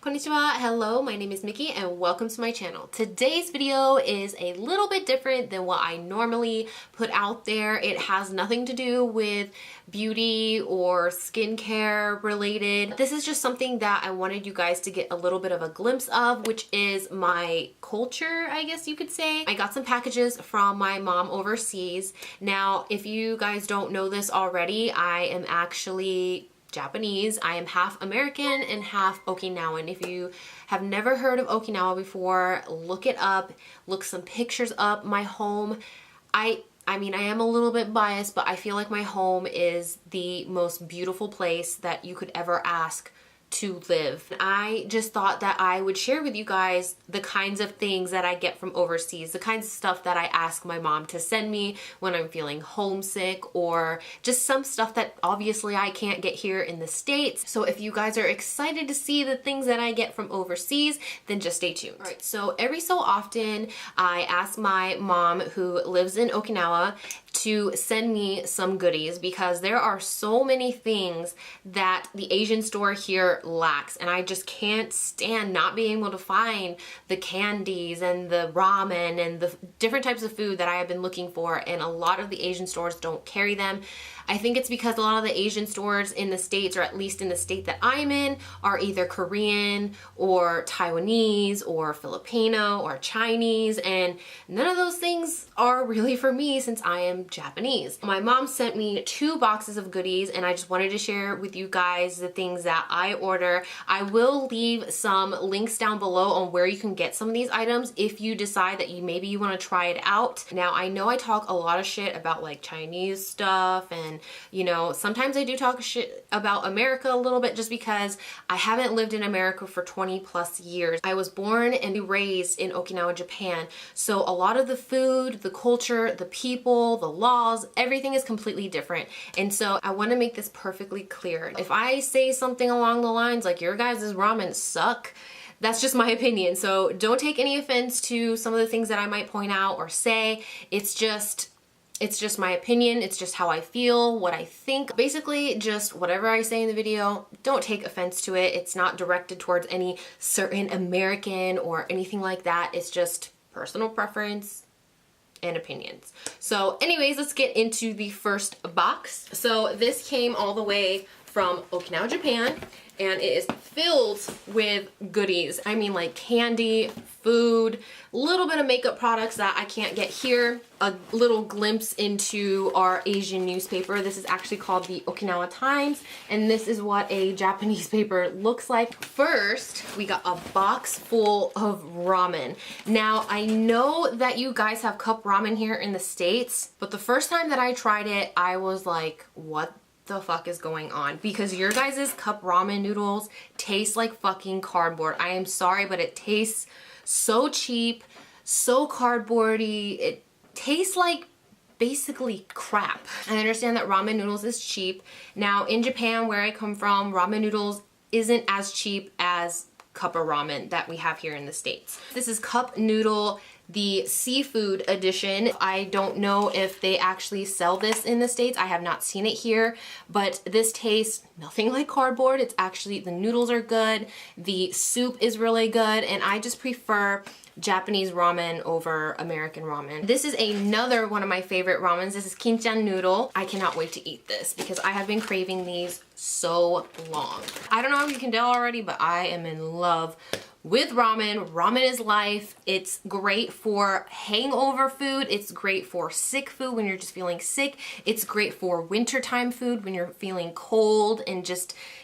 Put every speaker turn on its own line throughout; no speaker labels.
Konnichiwa, hello, my name is Miki and welcome to my channel. Today's video is a little bit different than what I normally put out there. It has nothing to do with beauty or skincare related. This is just something that I wanted you guys to get a little bit of a glimpse of, which is my culture, I guess you could say. I got some packages from my mom overseas. Now, if you guys don't know this already, I am actually Japanese. I am half American and half Okinawan. If you have never heard of Okinawa before, look it up, look some pictures up. My home, I mean, I am a little bit biased, but I feel like my home is the most beautiful place that you could ever ask to live. I just thought that I would share with you guys the kinds of things that I get from overseas, the kinds of stuff that I ask my mom to send me when I'm feeling homesick, or just some stuff that obviously I can't get here in the States. So if you guys are excited to see the things that I get from overseas, then just stay tuned. All right, so every so often I ask my mom, who lives in Okinawa, to send me some goodies because there are so many things that the Asian store here lacks, and I just can't stand not being able to find the candies and the ramen and the different types of food that I have been looking for, and a lot of the Asian stores don't carry them. I think it's because a lot of the Asian stores in the States, or at least in the state that I'm in, are either Korean or Taiwanese or Filipino or Chinese, and none of those things are really for me since I am Japanese. My mom sent me 2 boxes of goodies, and I just wanted to share with you guys the things that I order. I will leave some links down below on where you can get some of these items if you decide that maybe you want to try it out. Now, I know I talk a lot of shit about like Chinese stuff, and you know, sometimes I do talk shit about America a little bit just because I haven't lived in America for 20 plus years. I was born and raised in Okinawa, Japan. So a lot of the food, the culture, the people, the laws, everything is completely different. And so I want to make this perfectly clear. If I say something along the lines like your guys' ramen suck, that's just my opinion. So don't take any offense to some of the things that I might point out or say. It's just my opinion. It's just how I feel, what I think. Basically, just whatever I say in the video, don't take offense to it. It's not directed towards any certain American or anything like that. It's just personal preference and opinions. So anyways, let's get into the first box. So this came all the way from Okinawa, Japan, and it is filled with goodies. I mean, like candy, food, a little bit of makeup products that I can't get here, a little glimpse into our Asian newspaper. This is actually called the Okinawa Times, and this is what a Japanese paper looks like. First, we got a box full of ramen. Now, I know that you guys have cup ramen here in the States, but the first time that I tried it, I was like, what the fuck is going on? Because your guys' cup ramen noodles taste like fucking cardboard. I am sorry, but it tastes so cheap, so cardboardy. It tastes like basically crap. I understand that ramen noodles is cheap. Now in Japan, where I come from, ramen noodles isn't as cheap as cup of ramen that we have here in the States. This is cup noodle, the seafood edition. I don't know if they actually sell this in the States. I have not seen it here, but this tastes nothing like cardboard. It's actually, the noodles are good, the soup is really good, and I just prefer Japanese ramen over American ramen. This is another one of my favorite ramens. This is kinchan noodle. I cannot wait to eat this because I have been craving these so long. I don't know if you can tell already, but I am in love with ramen. Ramen is life. It's great for hangover food. It's great for sick food when you're just feeling sick. It's great for wintertime food when you're feeling cold and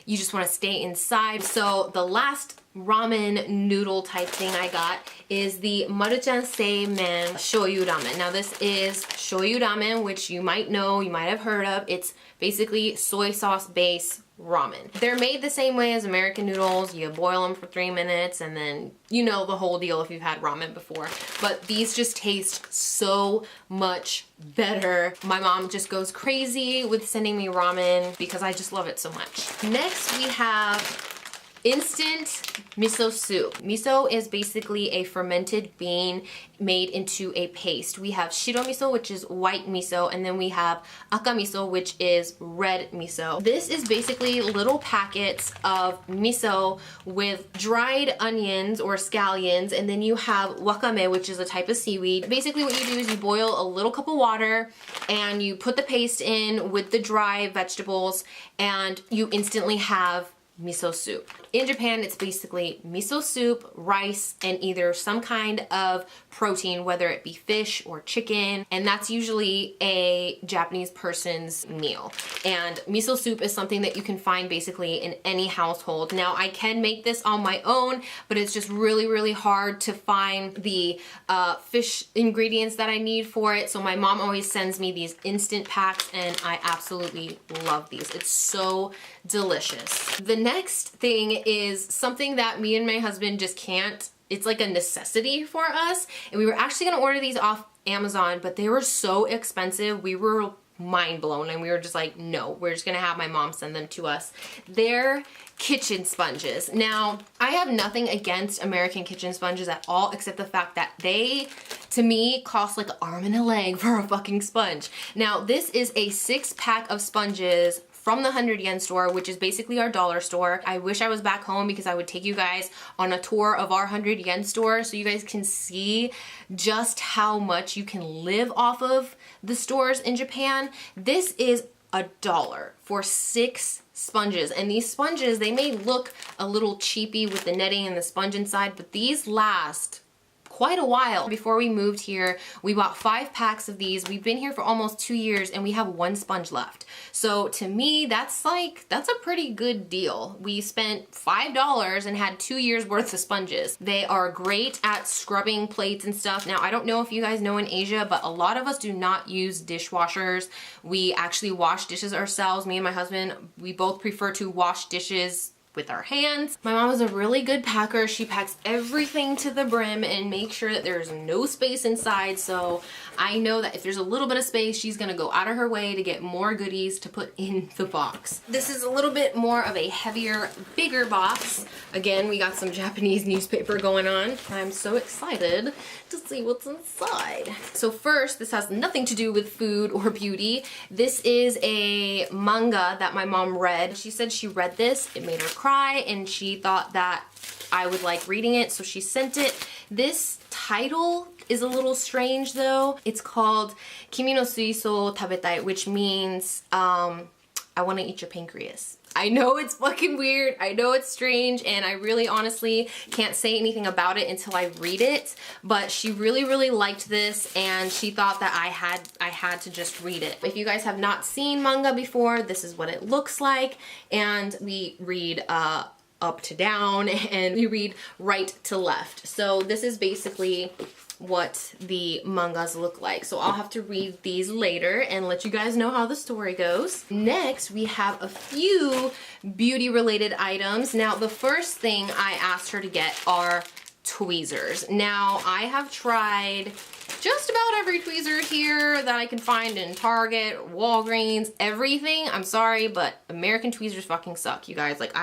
you just want to stay inside. So the last ramen noodle type thing I got is the Maruchan Seimen Shoyu Ramen. Now this is shoyu ramen, which you might know, you might have heard of. It's basically soy sauce based ramen. They're made the same way as American noodles. You boil them for 3 minutes and then you know the whole deal if you've had ramen before. But these just taste so much better. My mom just goes crazy with sending me ramen because I just love it so much. Next we have instant miso soup. Miso is basically a fermented bean made into a paste. We have shiro miso, which is white miso, and then we have aka miso, which is red miso. This is basically little packets of miso with dried onions or scallions, and then you have wakame, which is a type of seaweed. Basically what you do is you boil a little cup of water and you put the paste in with the dry vegetables, and you instantly have miso soup. In Japan, it's basically miso soup, rice, and either some kind of protein, whether it be fish or chicken, and that's usually a Japanese person's meal. And miso soup is something that you can find basically in any household. Now, I can make this on my own, but it's just really, really hard to find the fish ingredients that I need for it. So my mom always sends me these instant packs, and I absolutely love these. It's so delicious. The next thing is something that me and my husband just can't, it's like a necessity for us. And we were actually gonna order these off Amazon, but they were so expensive. We were mind blown, and we were just like, no, we're just gonna have my mom send them to us. They're kitchen sponges. Now, I have nothing against American kitchen sponges at all, except the fact that they, to me, cost like an arm and a leg for a fucking sponge. Now, this is a 6-pack of sponges from the 100 yen store, which is basically our dollar store. I wish I was back home because I would take you guys on a tour of our 100 yen store so you guys can see just how much you can live off of the stores in Japan. This is $1 for 6 sponges, and these sponges, they may look a little cheapy with the netting and the sponge inside, but these last quite a while. Before we moved here, we bought 5 packs of these. We've been here for almost 2 years, and we have 1 sponge left. So to me, that's a pretty good deal. We spent $5 and had 2 years worth of sponges. They are great at scrubbing plates and stuff. Now, I don't know if you guys know in Asia, but a lot of us do not use dishwashers. We actually wash dishes ourselves. Me and my husband, we both prefer to wash dishes with our hands. My mom is a really good packer. She packs everything to the brim and makes sure that there's no space inside. So I know that if there's a little bit of space, she's gonna go out of her way to get more goodies to put in the box. This is a little bit more of a heavier, bigger box. Again, we got some Japanese newspaper going on. I'm so excited to see what's inside. So first, this has nothing to do with food or beauty. This is a manga that my mom read. She said she read this, it made her cry, and she thought that I would like reading it, so she sent it. This title is a little strange though. It's called Kimi no Suiso Tabetai, which means I want to eat your pancreas. I know it's fucking weird, I know it's strange, and I really honestly can't say anything about it until I read it, but she really, really liked this, and she thought that I had to just read it. If you guys have not seen manga before, this is what it looks like, and we read up to down, and we read right to left. So this is basically what the mangas look like. So I'll have to read these later and let you guys know how the story goes. Next, we have a few beauty related items. Now, the first thing I asked her to get are tweezers. Now, I have tried just about every tweezer here that I can find in Target, Walgreens, everything. I'm sorry, but American tweezers fucking suck, you guys. Like,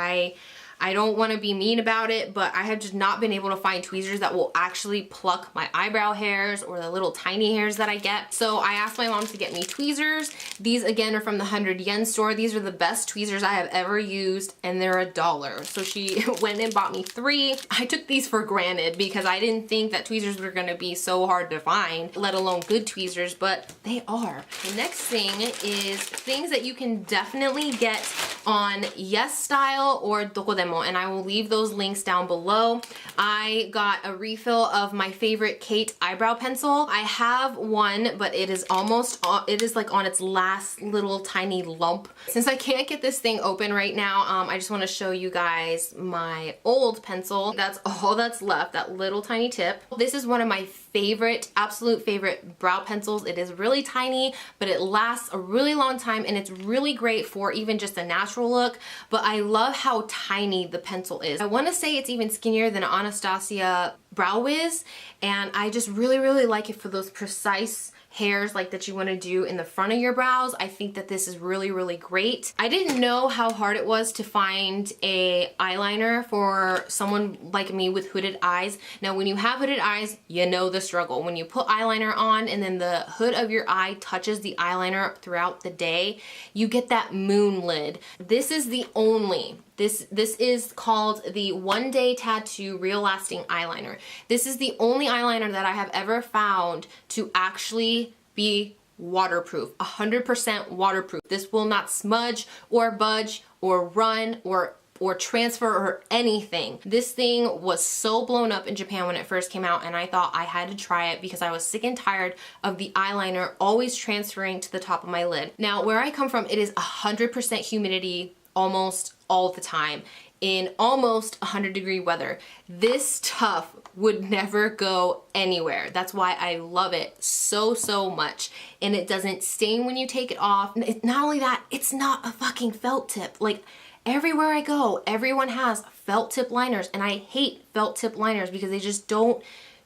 I don't want to be mean about it, but I have just not been able to find tweezers that will actually pluck my eyebrow hairs or the little tiny hairs that I get. So I asked my mom to get me tweezers. These again are from the 100 yen store. These are the best tweezers I have ever used, and they're $1. So she went and bought me 3. I took these for granted because I didn't think that tweezers were going to be so hard to find, let alone good tweezers, but they are. The next thing is things that you can definitely get on Yes Style or Dokodemo, and I will leave those links down below. I got a refill of my favorite Kate eyebrow pencil. I have one, but it is like on its last little tiny lump. Since I can't get this thing open right now, I just want to show you guys my old pencil. That's all that's left, that little tiny tip. This is one of my favorite, absolute favorite brow pencils. It is really tiny, but it lasts a really long time, and it's really great for even just a natural look, but I love how tiny the pencil is. I want to say it's even skinnier than an Anastasia Brow Wiz, and I just really like it for those precise hairs like that you want to do in the front of your brows. I think that this is really great. I didn't know how hard it was to find a eyeliner for someone like me with hooded eyes. Now when you have hooded eyes, you know the struggle. When you put eyeliner on and then the hood of your eye touches the eyeliner throughout the day, you get that moon lid. This is the only This is called the One Day Tattoo Real Lasting Eyeliner. This is the only eyeliner that I have ever found to actually be waterproof, 100% waterproof. This will not smudge or budge or run or transfer or anything. This thing was so blown up in Japan when it first came out, and I thought I had to try it because I was sick and tired of the eyeliner always transferring to the top of my lid. Now where I come from, it is 100% humidity almost all the time in almost 100-degree weather. This stuff would never go anywhere. That's why I love it so much. And it doesn't stain when you take it off. Not only that, it's not a fucking felt tip. Like everywhere I go, everyone has felt tip liners, and I hate felt tip liners because they just don't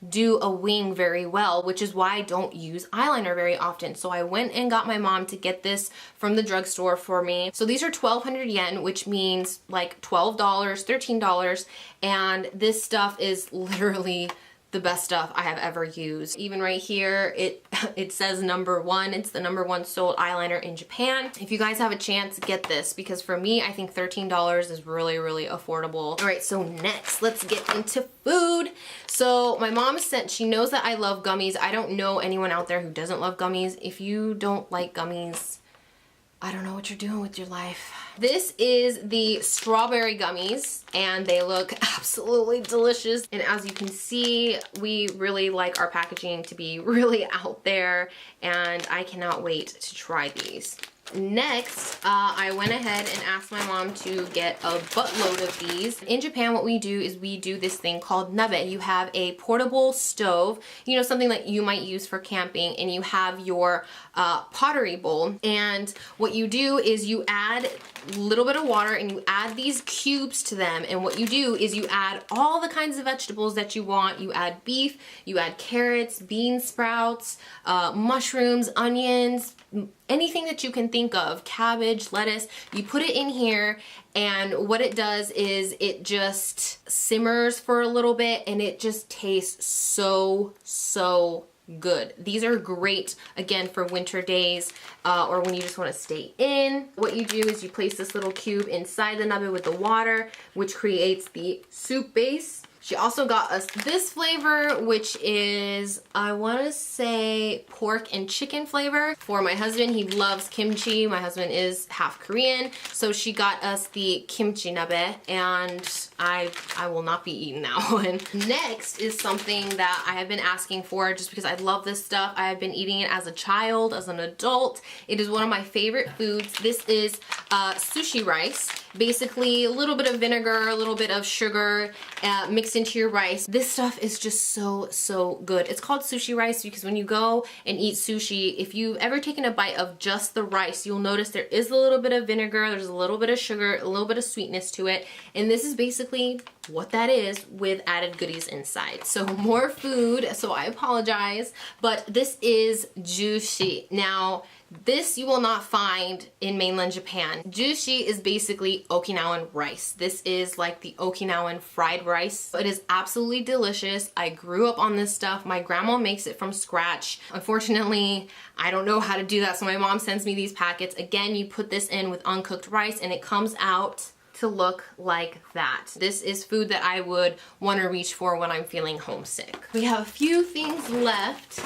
do a wing very well, which is why I don't use eyeliner very often. So I went and got my mom to get this from the drugstore for me. So these are 1,200 yen, which means like $12, $13, and this stuff is literally the best stuff I have ever used. Even right here, it says #1. It's the #1 sold eyeliner in Japan. If you guys have a chance, get this, because for me, I think $13 is really affordable. All right, so next, let's get into food. So my mom sent, she knows that I love gummies. I don't know anyone out there who doesn't love gummies. If you don't like gummies, I don't know what you're doing with your life. This is the strawberry gummies, and they look absolutely delicious. And as you can see, we really like our packaging to be really out there, and I cannot wait to try these. Next, I went ahead and asked my mom to get a buttload of these. In Japan, what we do is we do this thing called nabe. You have a portable stove, you know, something that you might use for camping, and you have your pottery bowl. And what you do is you add a little bit of water and you add these cubes to them. And what you do is you add all the kinds of vegetables that you want. You add beef, you add carrots, bean sprouts, mushrooms, onions, anything that you can think of, cabbage, lettuce. You put it in here, and what it does is it just simmers for a little bit, and it just tastes so good. These are great, again, for winter days or when you just want to stay in. What you do is you place this little cube inside the nabe with the water, which creates the soup base. She also got us this flavor, which is, I want to say, pork and chicken flavor. For my husband, he loves kimchi. My husband is half Korean, so she got us the kimchi nabe, and I will not be eating that one. Next is something that I have been asking for just because I love this stuff. I have been eating it as a child, as an adult. It is one of my favorite foods. This is sushi rice. Basically, a little bit of vinegar, a little bit of sugar mixed into your rice. This stuff is just so good. It's called sushi rice because when you go and eat sushi, if you've ever taken a bite of just the rice, you'll notice there is a little bit of vinegar, there's a little bit of sugar, a little bit of sweetness to it, and this is basically what that is with added goodies inside. So more food, so I apologize, but this is juicy. Now, this you will not find in mainland Japan. Juicy is basically Okinawan rice. This is like the Okinawan fried rice. It is absolutely delicious. I grew up on this stuff. My grandma makes it from scratch. Unfortunately, I don't know how to do that, so my mom sends me these packets. Again, you put this in with uncooked rice and it comes out to look like that. This is food that I would want to reach for when I'm feeling homesick. We have a few things left.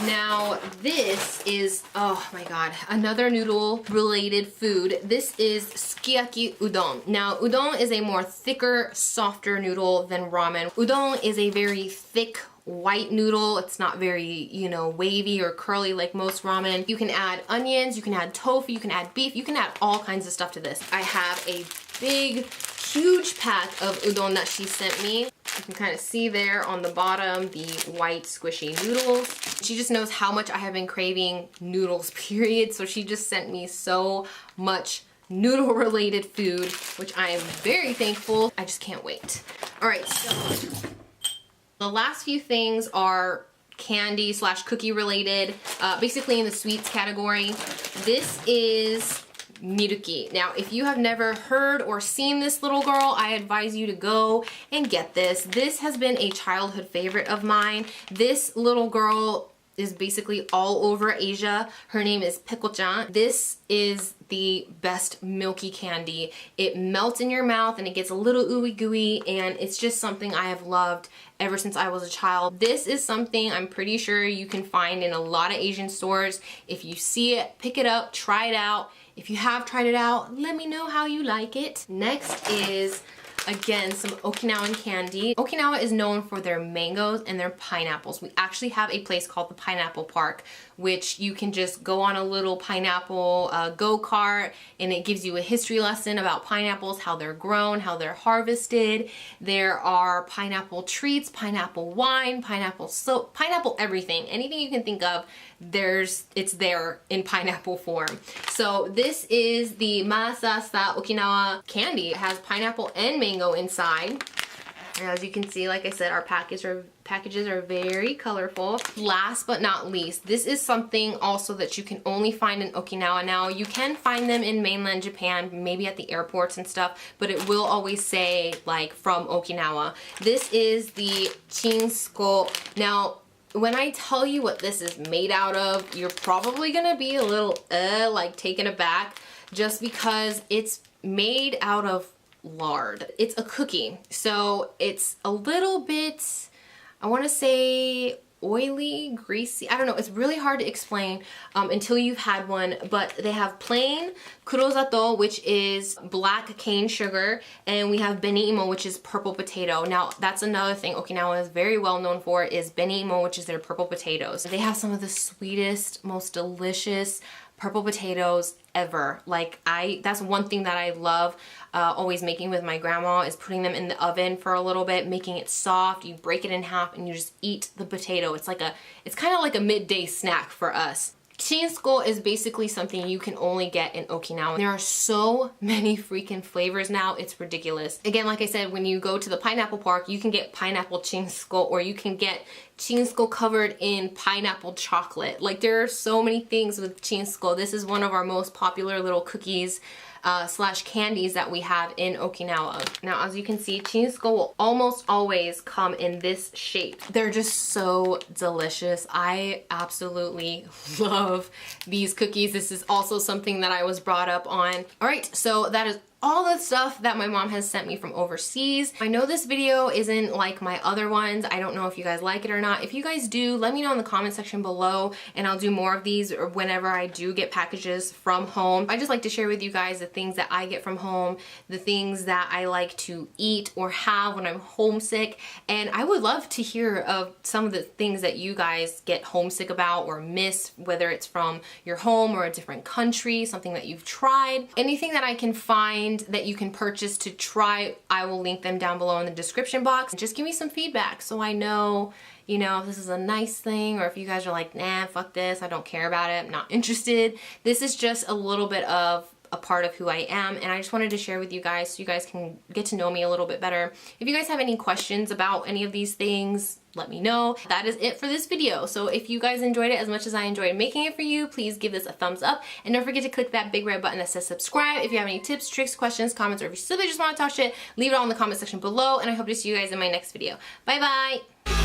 Now this is, oh my god, another noodle related food. This is sukiyaki udon. Now udon is a more thicker, softer noodle than ramen. Udon is a very thick white noodle. It's not very, you know, wavy or curly like most ramen. You can add onions, you can add tofu, you can add beef, you can add all kinds of stuff to this. I have a big, huge pack of udon that she sent me. You can kind of see there on the bottom the white squishy noodles. She just knows how much I have been craving noodles, period. So she just sent me so much noodle related food, which I am very thankful. I just can't wait. All right, so The last few things are candy slash cookie related, basically in the sweets category. This is Miruki. Now, if you have never heard or seen this little girl, I advise you to go and get this. This has been a childhood favorite of mine. This little girl is basically all over Asia. Her name is Pickle-chan. This is the best milky candy. It melts in your mouth and it gets a little ooey gooey, and it's just something I have loved ever since I was a child. This is something I'm pretty sure you can find in a lot of Asian stores. If you see it, pick it up, try it out. If you have tried it out, let me know how you like it. Next is, again, some Okinawan candy. Okinawa is known for their mangoes and their pineapples. We actually have a place called the Pineapple Park, which you can just go on a little pineapple go-kart, and it gives you a history lesson about pineapples, how they're grown, how they're harvested. There are pineapple treats, pineapple wine, pineapple soap, pineapple everything. Anything you can think of, it's there in pineapple form. So this is the Masasa Okinawa candy. It has pineapple and mango inside. As you can see, like I said, our packages are very colorful. Last but not least, this is something also that you can only find in Okinawa. Now, you can find them in mainland Japan, maybe at the airports and stuff, but it will always say like from Okinawa. This is the Chinsko. Now, when I tell you what this is made out of, you're probably gonna be a little like taken aback, just because it's made out of lard. It's a cookie, so it's a little bit, I want to say, oily, greasy. I don't know, it's really hard to explain until you've had one, but they have plain kurosato, which is black cane sugar, and we have beni-imo, which is purple potato. Now, that's another thing Okinawa is very well known for, is beni-imo, which is their purple potatoes. They have some of the sweetest, most delicious purple potatoes ever. Like, that's one thing that I love always making with my grandma, is putting them in the oven for a little bit, making it soft. You break it in half and you just eat the potato. It's kind of like a midday snack for us. Chinsko is basically something you can only get in Okinawa. There are so many freaking flavors now, it's ridiculous. Again, like I said, when you go to the Pineapple Park, you can get pineapple Chinsko, or you can get Chinsko covered in pineapple chocolate. Like, there are so many things with Chinsko. This is one of our most popular little cookies slash candies that we have in Okinawa. Now, as you can see, Chinsko will almost always come in this shape. They're just so delicious. I absolutely love these cookies. This is also something that I was brought up on. All right, so that is all the stuff that my mom has sent me from overseas. I know this video isn't like my other ones. I don't know if you guys like it or not. If you guys do, let me know in the comment section below, and I'll do more of these or whenever I do get packages from home. I just like to share with you guys the things that I get from home, the things that I like to eat or have when I'm homesick, and I would love to hear of some of the things that you guys get homesick about or miss, whether it's from your home or a different country, something that you've tried. Anything that I can find that you can purchase to try, I will link them down below in the description box. Just give me some feedback so I know, you know, if this is a nice thing, or if you guys are like, nah, fuck this, I don't care about it, I'm not interested. This is just a little bit of a part of who I am, and I just wanted to share with you guys so you guys can get to know me a little bit better. If you guys have any questions about any of these things, let me know. That is it for this video. So if you guys enjoyed it as much as I enjoyed making it for you, please give this a thumbs up, and don't forget to click that big red button that says subscribe. If you have any tips, tricks, questions, comments, or if you simply just want to talk shit, leave it all in the comment section below, and I hope to see you guys in my next video. Bye bye!